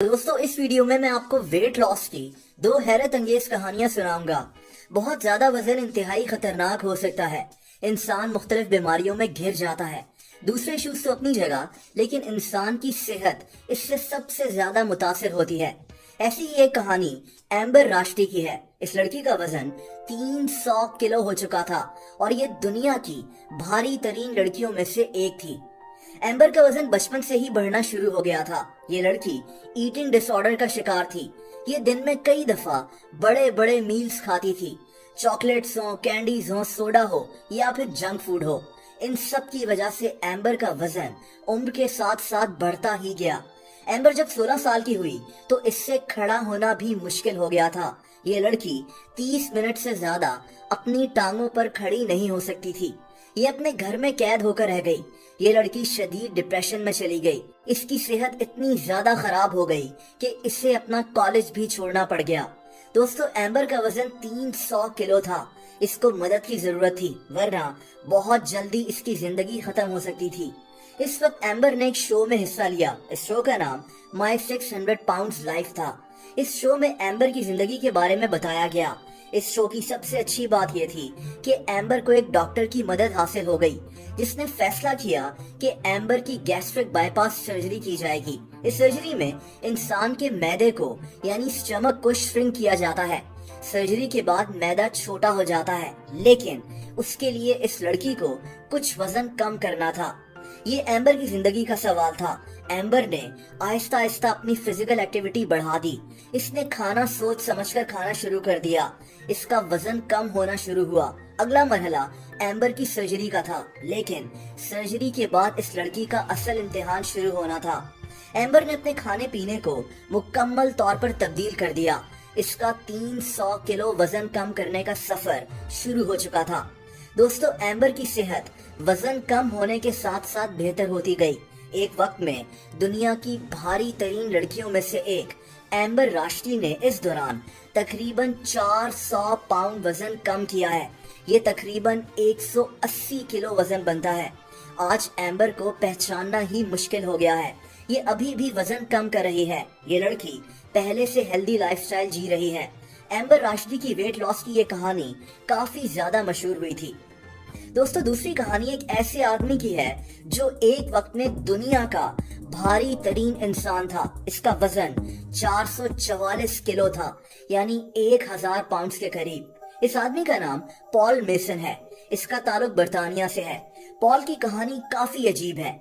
दोस्तों इस वीडियो में मैं आपको वेट लॉस की दो हैरत अंगेज कहानियां सुनाऊंगा। बहुत ज्यादा वजन इंतहाई खतरनाक हो सकता है। इंसान मुख्तलिफ बीमारियों में घिर जाता है। दूसरे इश्यूज तो अपनी जगह, लेकिन इंसान की सेहत इससे सबसे ज्यादा मुतासिर होती है। ऐसी ही एक कहानी एम्बर राष्ट्री की है। इस लड़की का वजन 300 किलो हो चुका था और ये दुनिया की भारी तरीन लड़कियों में से एक थी। एम्बर का वजन बचपन से ही बढ़ना शुरू हो गया था। ये लड़की ईटिंग डिसऑर्डर का शिकार थी। ये दिन में कई दफा बड़े बड़े मील्स खाती थी। चॉकलेट्स हो, कैंडीज हो, सोडा हो या फिर जंक फूड हो, इन सब की वजह से एम्बर का वजन उम्र के साथ साथ बढ़ता ही गया। एम्बर जब 16 साल की हुई तो इससे खड़ा होना भी मुश्किल हो गया था। ये लड़की 30 मिनट से ज्यादा अपनी टांगों पर खड़ी नहीं हो सकती थी। ये अपने घर में कैद होकर रह गई। ये लड़की शदीद डिप्रेशन में चली गई। इसकी सेहत इतनी ज्यादा खराब हो गई कि इसे अपना कॉलेज भी छोड़ना पड़ गया। दोस्तों एम्बर का वजन 300 किलो था। इसको मदद की जरूरत थी, वरना बहुत जल्दी इसकी जिंदगी खत्म हो सकती थी। इस वक्त एम्बर ने एक शो में हिस्सा लिया। इस शो का नाम माई 600 पाउंड्स लाइफ था। इस शो में एम्बर की जिंदगी के बारे में बताया गया। इस शो की सबसे अच्छी बात यह थी कि एम्बर को एक डॉक्टर की मदद हासिल हो गई, जिसने फैसला किया कि एम्बर की गैस्ट्रिक बाईपास सर्जरी की जाएगी। इस सर्जरी में इंसान के मैदे को यानी स्टमक को श्रिंक किया जाता है। सर्जरी के बाद मैदा छोटा हो जाता है, लेकिन उसके लिए इस लड़की को कुछ वजन कम करना था। ये एम्बर की जिंदगी का सवाल था। एम्बर ने आहिस्ता आहिस्ता अपनी फिजिकल एक्टिविटी बढ़ा दी। इसने खाना सोच समझकर खाना शुरू कर दिया। इसका वजन कम होना शुरू हुआ। अगला मरहला एम्बर की सर्जरी का था, लेकिन सर्जरी के बाद इस लड़की का असल इम्तिहान शुरू होना था। एम्बर ने अपने खाने पीने को मुकम्मल तौर पर तब्दील कर दिया। इसका 300 किलो वजन कम करने का सफर शुरू हो चुका था। दोस्तों एम्बर की सेहत वजन कम होने के साथ साथ बेहतर होती गई। एक वक्त में दुनिया की भारी तरीन लड़कियों में से एक एम्बर राष्ट्री ने इस दौरान तकरीबन 400 पाउंड वजन कम किया है। ये तकरीबन 180 किलो वजन बनता है। आज एम्बर को पहचानना ही मुश्किल हो गया है। ये अभी भी वजन कम कर रही है। ये लड़की पहले से हेल्दी लाइफस्टाइल जी रही है। एम्बर राष्ट्री की वेट लॉस की ये कहानी काफी ज्यादा मशहूर हुई थी। दोस्तों दूसरी कहानी एक ऐसे आदमी की है जो एक वक्त में दुनिया का भारी तरीन इंसान था। इसका वजन 444 किलो था, यानी 1000 पाउंड्स के करीब। इस आदमी का नाम पॉल मेसन है। इसका ताल्लुक बर्तानिया से है। पॉल की कहानी काफी अजीब है।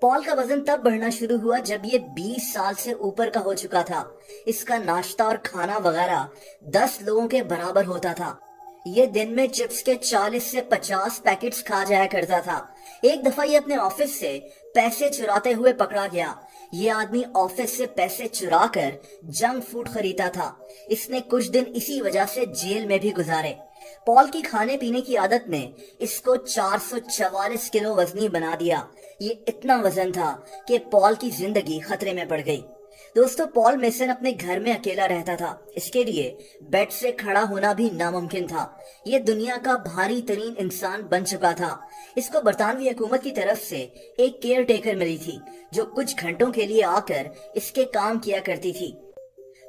पॉल का वजन तब बढ़ना शुरू हुआ जब ये 20 साल से ऊपर का हो चुका था। इसका नाश्ता और खाना वगैरह 10 लोगों के बराबर होता था। ये दिन में चिप्स के 40 से 50 पैकेट्स खा जाया करता था। एक दफा ये अपने ऑफिस से पैसे चुराते हुए पकड़ा गया। ये आदमी ऑफिस से पैसे चुरा कर जंक फूड खरीदा था। इसने कुछ दिन इसी वजह से जेल में भी गुजारे। पॉल की खाने पीने की आदत ने इसको 444 किलो वजनी बना दिया। ये इतना वजन था कि पॉल की जिंदगी खतरे में पड़ गई। दोस्तों पॉल मेसन अपने घर में अकेला रहता था। इसके लिए बेड से खड़ा होना भी नामुमकिन था। ये दुनिया का भारी तरीन इंसान बन चुका था। इसको बरतानवी हुकूमत की तरफ से एक केयर टेकर मिली थी, जो कुछ घंटों के लिए आकर इसके काम किया करती थी।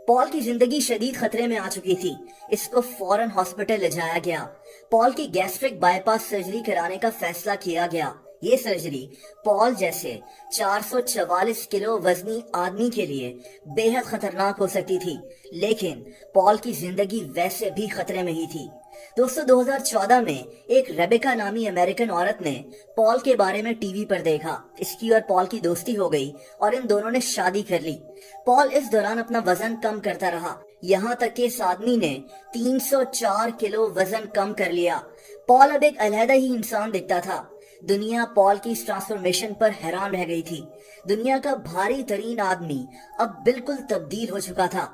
पॉल की जिंदगी शदीद खतरे में आ चुकी थी। इसको फौरन हॉस्पिटल ले जाया गया। पॉल की गैस्ट्रिक बाईपास सर्जरी कराने का फैसला किया गया। ये सर्जरी पॉल जैसे 444 किलो वजनी आदमी के लिए बेहद खतरनाक हो सकती थी, लेकिन पॉल की जिंदगी वैसे भी खतरे में ही थी। दोस्तों 2014 में एक रेबेका नामी अमेरिकन औरत ने पॉल के बारे में टीवी पर देखा। इसकी और पॉल की दोस्ती हो गई और इन दोनों ने शादी कर ली। पॉल इस दौरान अपना वजन कम करता रहा, यहाँ तक कि इस आदमी ने 304 किलो वजन कम कर लिया। पॉल अब एक अलहदा ही इंसान दिखता था। दुनिया पॉल की इस ट्रांसफॉर्मेशन पर हैरान रह गई थी। दुनिया का भारी तरीन आदमी अब बिल्कुल तब्दील हो चुका था।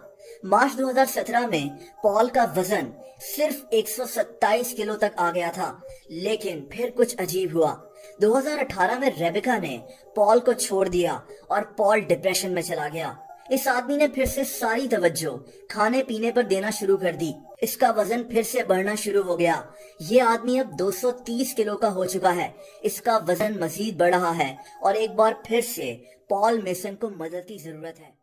मार्च 2017 में पॉल का वजन सिर्फ 127 किलो तक आ गया था, लेकिन फिर कुछ अजीब हुआ। 2018 में रेबेका ने पॉल को छोड़ दिया और पॉल डिप्रेशन में चला गया। इस आदमी ने फिर से सारी तवज्जो खाने पीने पर देना शुरू कर दी। इसका वजन फिर से बढ़ना शुरू हो गया। ये आदमी अब 230 किलो का हो चुका है। इसका वजन मजीद बढ़ रहा है और एक बार फिर से पॉल मेसन को मदद की जरूरत है।